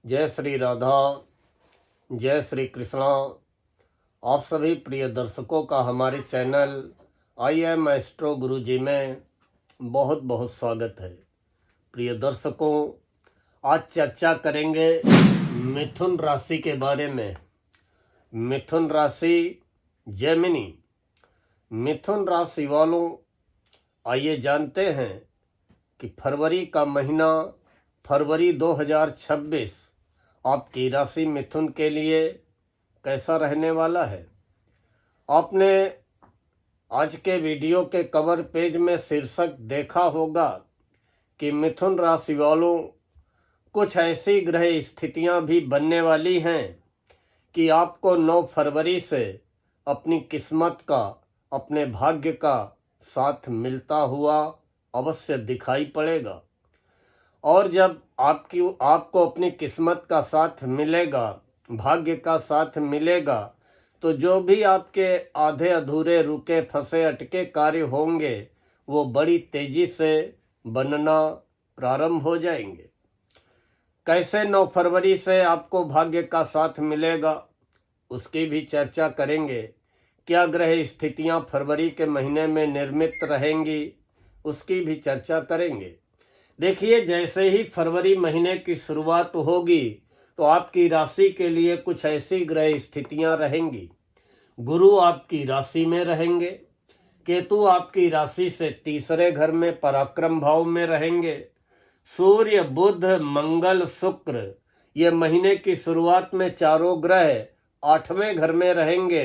जय श्री राधा, जय श्री कृष्णा। आप सभी प्रिय दर्शकों का हमारे चैनल आई एम एस्ट्रो गुरुजी में बहुत बहुत स्वागत है। प्रिय दर्शकों, आज चर्चा करेंगे मिथुन राशि के बारे में। मिथुन राशि जेमिनी। मिथुन राशि वालों, आइए जानते हैं कि फरवरी का महीना, फरवरी 2026 आपकी राशि मिथुन के लिए कैसा रहने वाला है। आपने आज के वीडियो के कवर पेज में शीर्षक देखा होगा कि मिथुन राशि वालों, कुछ ऐसी ग्रह स्थितियां भी बनने वाली हैं कि आपको 9 फरवरी से अपनी किस्मत का, अपने भाग्य का साथ मिलता हुआ अवश्य दिखाई पड़ेगा। और जब आपको अपनी किस्मत का साथ मिलेगा, भाग्य का साथ मिलेगा, तो जो भी आपके आधे अधूरे, रुके फंसे अटके कार्य होंगे वो बड़ी तेजी से बनना प्रारंभ हो जाएंगे। कैसे 9 फरवरी से आपको भाग्य का साथ मिलेगा उसकी भी चर्चा करेंगे। क्या ग्रह स्थितियां फरवरी के महीने में निर्मित रहेंगी उसकी भी चर्चा करेंगे। देखिए, जैसे ही फरवरी महीने की शुरुआत होगी तो आपकी राशि के लिए कुछ ऐसी ग्रह स्थितियां रहेंगी। गुरु आपकी राशि में रहेंगे, केतु आपकी राशि से तीसरे घर में पराक्रम भाव में रहेंगे, सूर्य, बुध, मंगल, शुक्र ये महीने की शुरुआत में चारों ग्रह 8वें घर में रहेंगे,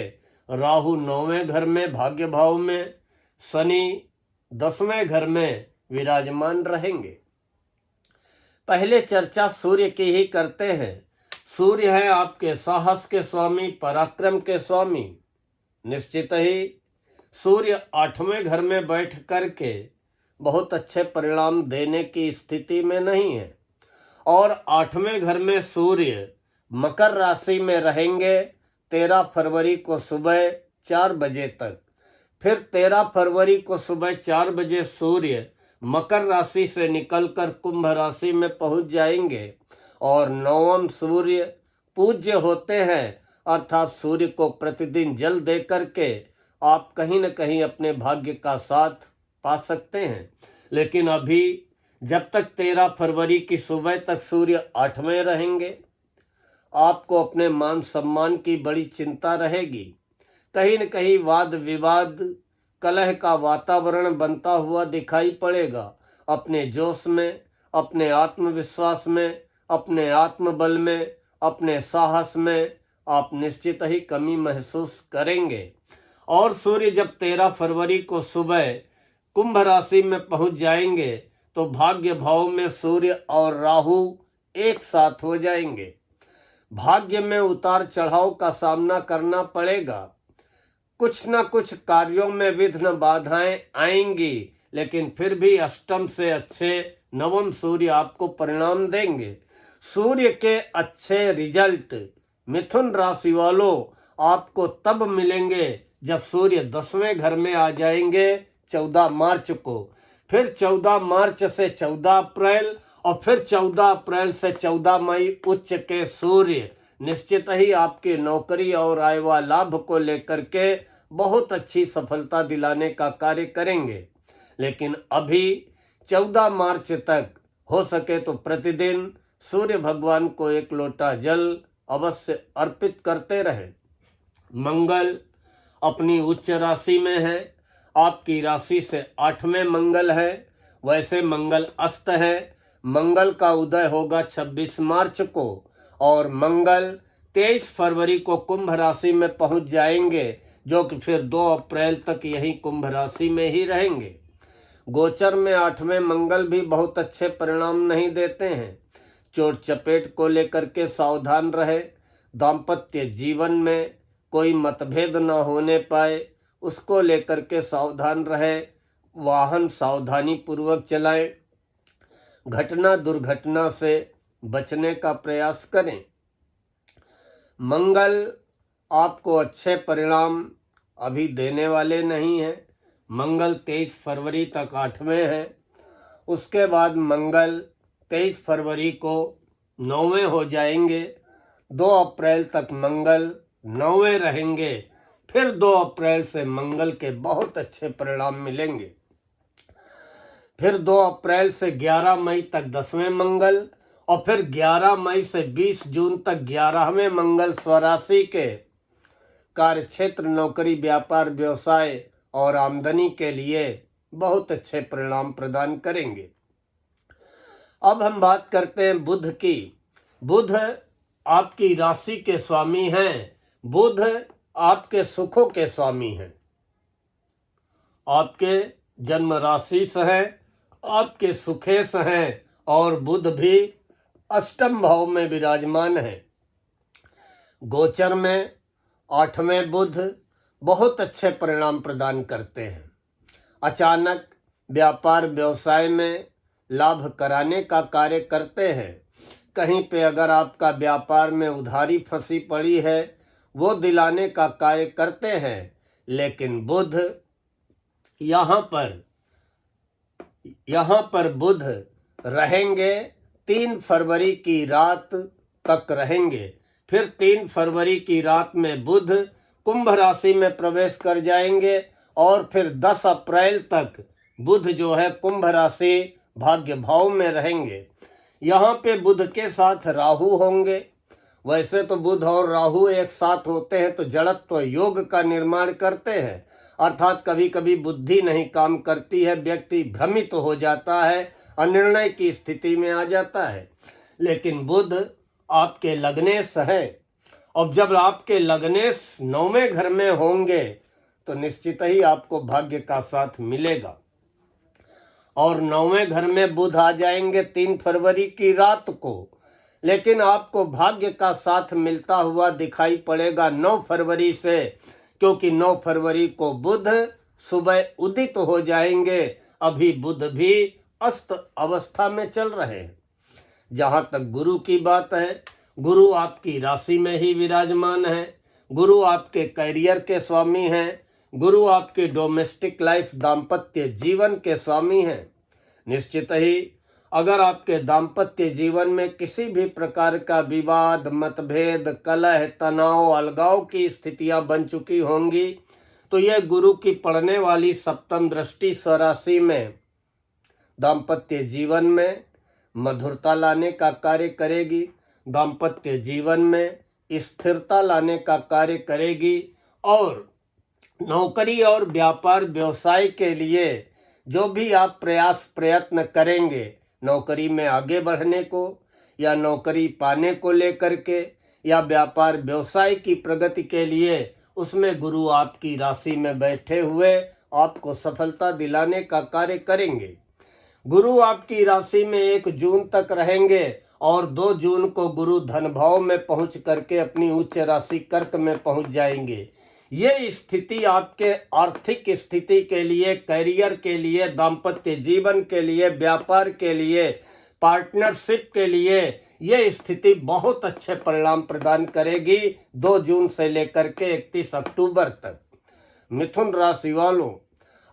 राहु 9वें घर में भाग्य भाव में, शनि 10वें घर में विराजमान रहेंगे। पहले चर्चा सूर्य की ही करते हैं। सूर्य है आपके साहस के स्वामी, पराक्रम के स्वामी। निश्चित ही सूर्य 8वें घर में बैठ करके बहुत अच्छे परिणाम देने की स्थिति में नहीं है। और 8वें घर में सूर्य मकर राशि में रहेंगे 13 फरवरी को सुबह 4 बजे तक। फिर 13 फरवरी को सुबह 4 बजे सूर्य मकर राशि से निकलकर कुंभ राशि में पहुंच जाएंगे। और 9वां सूर्य पूज्य होते हैं, अर्थात सूर्य को प्रतिदिन जल दे करके आप कहीं न कहीं अपने भाग्य का साथ पा सकते हैं। लेकिन अभी जब तक 13 फरवरी की सुबह तक सूर्य 8वें रहेंगे, आपको अपने मान सम्मान की बड़ी चिंता रहेगी। कहीं न कहीं वाद विवाद, कलह का वातावरण बनता हुआ दिखाई पड़ेगा। अपने जोश में, अपने आत्मविश्वास में, अपने आत्मबल में, अपने साहस में आप निश्चित ही कमी महसूस करेंगे। और सूर्य जब 13 फरवरी को सुबह कुंभ राशि में पहुंच जाएंगे तो भाग्य भाव में सूर्य और राहु एक साथ हो जाएंगे। भाग्य में उतार चढ़ाव का सामना करना पड़ेगा। कुछ न कुछ कार्यों में विघ्न बाधाएं आएंगी, लेकिन फिर भी अष्टम से अच्छे 9वां सूर्य आपको परिणाम देंगे। सूर्य के अच्छे रिजल्ट मिथुन राशि वालों आपको तब मिलेंगे जब सूर्य 10वें घर में आ जाएंगे 14 मार्च को। फिर 14 मार्च से 14 अप्रैल और फिर 14 अप्रैल से 14 मई उच्च के सूर्य निश्चित ही आपके नौकरी और आय व लाभ को लेकर के बहुत अच्छी सफलता दिलाने का कार्य करेंगे। लेकिन अभी 14 मार्च तक हो सके तो प्रतिदिन सूर्य भगवान को 1 लोटा जल अवश्य अर्पित करते रहें। मंगल अपनी उच्च राशि में है, आपकी राशि से 8वें मंगल है। वैसे मंगल अस्त है। मंगल का उदय होगा 26 मार्च को और मंगल 23 फरवरी को कुंभ राशि में पहुंच जाएंगे, जो कि फिर 2 अप्रैल तक यही कुंभ राशि में ही रहेंगे। गोचर में 8वें मंगल भी बहुत अच्छे परिणाम नहीं देते हैं। चोट चपेट को लेकर के सावधान रहे। दाम्पत्य जीवन में कोई मतभेद न होने पाए उसको लेकर के सावधान रहे। वाहन सावधानी पूर्वक चलाएं। घटना दुर्घटना से बचने का प्रयास करें। मंगल आपको अच्छे परिणाम अभी देने वाले नहीं हैं। मंगल 23 फरवरी तक 8वें है। उसके बाद मंगल 23 फरवरी को 9वें हो जाएंगे। 2 अप्रैल तक मंगल 9वें रहेंगे। फिर 2 अप्रैल से मंगल के बहुत अच्छे परिणाम मिलेंगे। फिर 2 अप्रैल से 11 मई तक 10वें मंगल, और फिर 11 मई से 20 जून तक 11वें मंगल स्वराशि के कार्य क्षेत्र, नौकरी, व्यापार, व्यवसाय और आमदनी के लिए बहुत अच्छे परिणाम प्रदान करेंगे। अब हम बात करते हैं बुध की। बुध आपकी राशि के स्वामी हैं। बुध आपके सुखों के स्वामी हैं। आपके जन्म राशि से हैं, आपके सुखेश हैं, और बुध भी अष्टम भाव में विराजमान है। गोचर में 8वें बुध बहुत अच्छे परिणाम प्रदान करते हैं। अचानक व्यापार व्यवसाय में लाभ कराने का कार्य करते हैं। कहीं पे अगर आपका व्यापार में उधारी फंसी पड़ी है, वो दिलाने का कार्य करते हैं। लेकिन बुध यहाँ पर बुध रहेंगे 3 फरवरी की रात तक रहेंगे। फिर 3 फरवरी की रात में बुध कुंभ राशि में प्रवेश कर जाएंगे, और फिर 10 अप्रैल तक बुध जो है कुंभ राशि भाग्य भाव में रहेंगे। यहाँ पे बुध के साथ राहु होंगे। वैसे तो बुध और राहु एक साथ होते हैं तो जड़त्व योग का निर्माण करते हैं, अर्थात कभी कभी बुद्धि नहीं काम करती है, व्यक्ति भ्रमित हो जाता है, अनिर्णय की स्थिति में आ जाता है। लेकिन बुध आपके लग्नेश है, और जब आपके लग्नेश 9वें घर में होंगे तो निश्चित ही आपको भाग्य का साथ मिलेगा। और 9वें घर में बुध आ जाएंगे 3 फरवरी की रात को, लेकिन आपको भाग्य का साथ मिलता हुआ दिखाई पड़ेगा 9 फरवरी से, क्योंकि 9 फरवरी को बुध सुबह उदित हो जाएंगे। अभी बुध भी अस्त अवस्था में चल रहे हैं। जहां तक गुरु की बात है, गुरु आपकी राशि में ही विराजमान है। गुरु आपके करियर के स्वामी हैं। गुरु आपके डोमेस्टिक लाइफ, दाम्पत्य जीवन के स्वामी हैं। निश्चित ही अगर आपके दाम्पत्य जीवन में किसी भी प्रकार का विवाद, मतभेद, कलह, तनाव, अलगाव की स्थितियां बन चुकी होंगी, तो यह गुरु की पड़ने वाली सप्तम दृष्टि स्वराशि में दाम्पत्य जीवन में मधुरता लाने का कार्य करेगी। दाम्पत्य जीवन में स्थिरता लाने का कार्य करेगी। और नौकरी और व्यापार व्यवसाय के लिए जो भी आप प्रयत्न करेंगे, नौकरी में आगे बढ़ने को या नौकरी पाने को लेकर के या व्यापार व्यवसाय की प्रगति के लिए, उसमें गुरु आपकी राशि में बैठे हुए आपको सफलता दिलाने का कार्य करेंगे। गुरु आपकी राशि में 1 जून तक रहेंगे, और 2 जून को गुरु धन भाव में पहुंच करके अपनी उच्च राशि कर्क में पहुंच जाएंगे। ये स्थिति आपके आर्थिक स्थिति के लिए, करियर के लिए, दाम्पत्य जीवन के लिए, व्यापार के लिए, पार्टनरशिप के लिए ये स्थिति बहुत अच्छे परिणाम प्रदान करेगी 2 जून से लेकर के 31 अक्टूबर तक। मिथुन राशि वालों,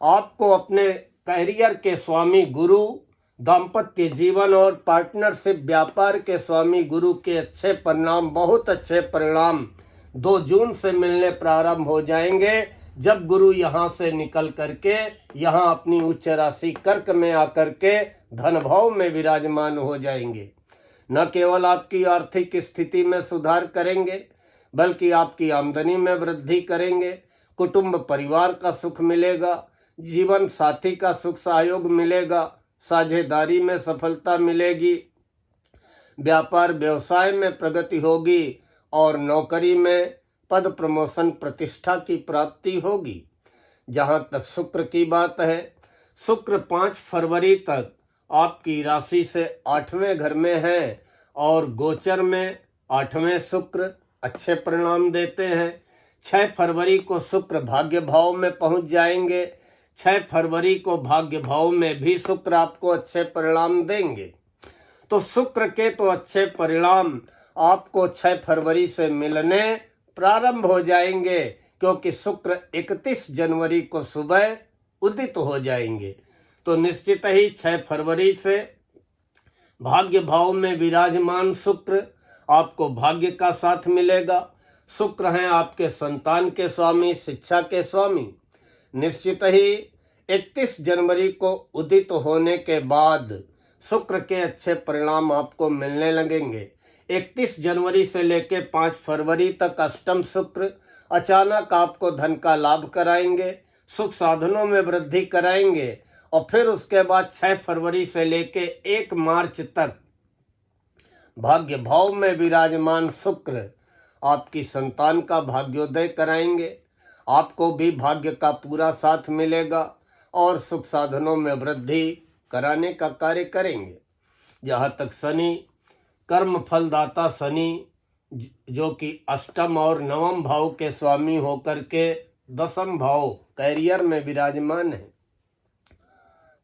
आपको अपने करियर के स्वामी गुरु, दाम्पत्य जीवन और पार्टनरशिप व्यापार के स्वामी गुरु के अच्छे परिणाम, बहुत अच्छे परिणाम 2 जून से मिलने प्रारंभ हो जाएंगे, जब गुरु यहाँ से निकल करके यहाँ अपनी उच्च राशि कर्क में आकर के धन भाव में विराजमान हो जाएंगे। न केवल आपकी आर्थिक स्थिति में सुधार करेंगे, बल्कि आपकी आमदनी में वृद्धि करेंगे। कुटुंब परिवार का सुख मिलेगा, जीवन साथी का सुख सहयोग मिलेगा, साझेदारी में सफलता मिलेगी, व्यापार व्यवसाय में प्रगति होगी, और नौकरी में पद प्रमोशन प्रतिष्ठा की प्राप्ति होगी। जहां तक शुक्र की बात है, शुक्र 5 फरवरी तक आपकी राशि से 8वें घर में है, और गोचर में 8वें शुक्र अच्छे परिणाम देते हैं। 6 फरवरी को शुक्र भाग्य भाव में पहुंच जाएंगे। 6 फरवरी को भाग्य भाव में भी शुक्र आपको अच्छे परिणाम देंगे। तो शुक्र के तो अच्छे परिणाम आपको 6 फरवरी से मिलने प्रारंभ हो जाएंगे, क्योंकि शुक्र 31 जनवरी को सुबह उदित हो जाएंगे। तो निश्चित ही 6 फरवरी से भाग्य भाव में विराजमान शुक्र आपको भाग्य का साथ मिलेगा। शुक्र हैं आपके संतान के स्वामी, शिक्षा के स्वामी। निश्चित ही 31 जनवरी को उदित होने के बाद शुक्र के अच्छे परिणाम आपको मिलने लगेंगे। 31 जनवरी से लेकर 5 फरवरी तक अष्टम शुक्र अचानक आपको धन का लाभ कराएंगे, सुख साधनों में वृद्धि कराएंगे। और फिर उसके बाद 6 फरवरी से लेकर 1 मार्च तक भाग्य भाव में विराजमान शुक्र आपकी संतान का भाग्योदय कराएंगे। आपको भी भाग्य का पूरा साथ मिलेगा और सुख साधनों में वृद्धि कराने का कार्य करेंगे। जहाँ तक शनि, कर्म फलदाता शनि, जो कि अष्टम और नवम भाव के स्वामी होकर के दसम भाव कैरियर में विराजमान है,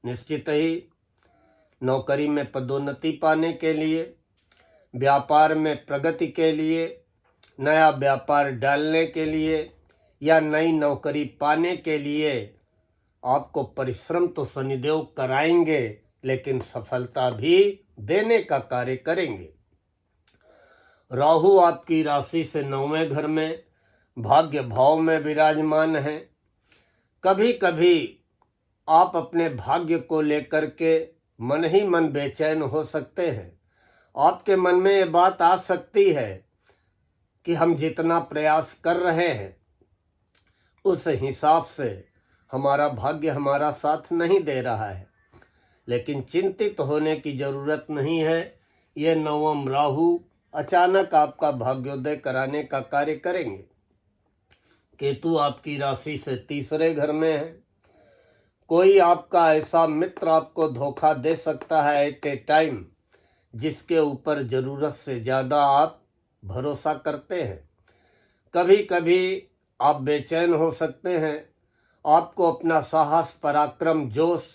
निश्चित ही नौकरी में पदोन्नति पाने के लिए, व्यापार में प्रगति के लिए, नया व्यापार डालने के लिए या नई नौकरी पाने के लिए आपको परिश्रम तो शनिदेव कराएंगे, लेकिन सफलता भी देने का कार्य करेंगे। राहु आपकी राशि से 9वें घर में भाग्य भाव में विराजमान है। कभी कभी आप अपने भाग्य को लेकर के मन ही मन बेचैन हो सकते हैं। आपके मन में ये बात आ सकती है कि हम जितना प्रयास कर रहे हैं उस हिसाब से हमारा भाग्य हमारा साथ नहीं दे रहा है, लेकिन चिंतित होने की ज़रूरत नहीं है। ये नवम राहु अचानक आपका भाग्योदय कराने का कार्य करेंगे। केतु आपकी राशि से 3रे घर में है। कोई आपका ऐसा मित्र आपको धोखा दे सकता है एट ए टाइम, जिसके ऊपर ज़रूरत से ज़्यादा आप भरोसा करते हैं। कभी कभी आप बेचैन हो सकते हैं। आपको अपना साहस, पराक्रम, जोश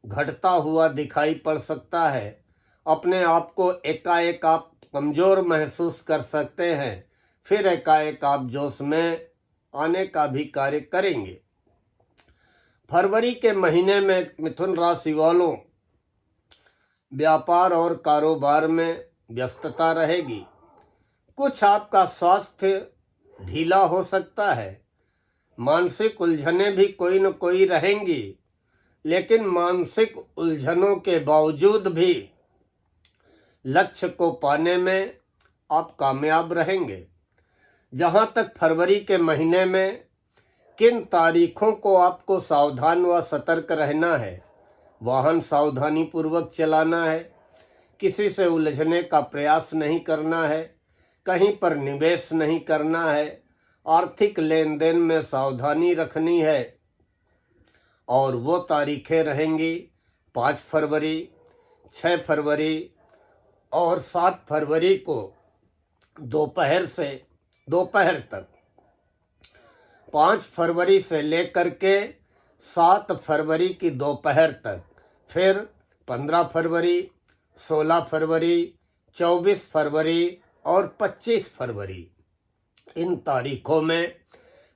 घटता हुआ दिखाई पड़ सकता है। अपने आप को एकाएक आप कमज़ोर महसूस कर सकते हैं, फिर एकाएक आप जोश में आने का भी कार्य करेंगे। फरवरी के महीने में मिथुन राशि वालों व्यापार और कारोबार में व्यस्तता रहेगी। कुछ आपका स्वास्थ्य ढीला हो सकता है। मानसिक उलझनें भी कोई न कोई रहेंगी, लेकिन मानसिक उलझनों के बावजूद भी लक्ष्य को पाने में आप कामयाब रहेंगे। जहां तक फरवरी के महीने में किन तारीखों को आपको सावधान व सतर्क रहना है, वाहन सावधानी पूर्वक चलाना है, किसी से उलझने का प्रयास नहीं करना है, कहीं पर निवेश नहीं करना है, आर्थिक लेन देन में सावधानी रखनी है। और वो तारीखें रहेंगी 5 फरवरी, 6 फरवरी और 7 फरवरी को दोपहर तक। 5 फरवरी से लेकर के 7 फरवरी की दोपहर तक, फिर 15 फरवरी, 16 फरवरी, 24 फरवरी और 25 फरवरी, इन तारीखों में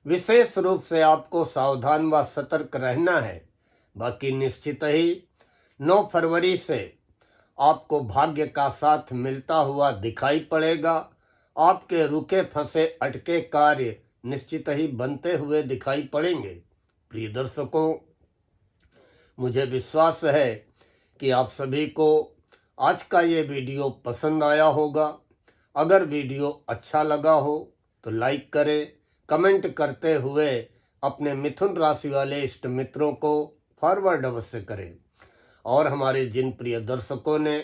विशेष रूप से आपको सावधान व सतर्क रहना है। बाकी निश्चित ही 9 फरवरी से आपको भाग्य का साथ मिलता हुआ दिखाई पड़ेगा। आपके रुके फंसे अटके कार्य निश्चित ही बनते हुए दिखाई पड़ेंगे। प्रिय दर्शकों, मुझे विश्वास है कि आप सभी को आज का ये वीडियो पसंद आया होगा। अगर वीडियो अच्छा लगा हो तो लाइक करें, कमेंट करते हुए अपने मिथुन राशि वाले इष्ट मित्रों को फॉरवर्ड अवश्य करें। और हमारे जिन प्रिय दर्शकों ने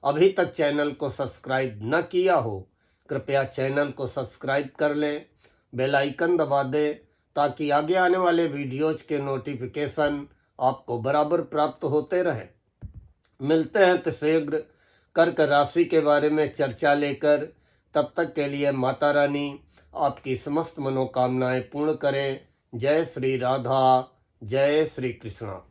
अभी तक चैनल को सब्सक्राइब न किया हो, कृपया चैनल को सब्सक्राइब कर लें, बेल आइकन दबा दें, ताकि आगे आने वाले वीडियोज के नोटिफिकेशन आपको बराबर प्राप्त होते रहें। मिलते हैं तो शीघ्र कर्क राशि के बारे में चर्चा लेकर। तब तक के लिए माता रानी आपकी समस्त मनोकामनाएं पूर्ण करें। जय श्री राधा, जय श्री कृष्णा।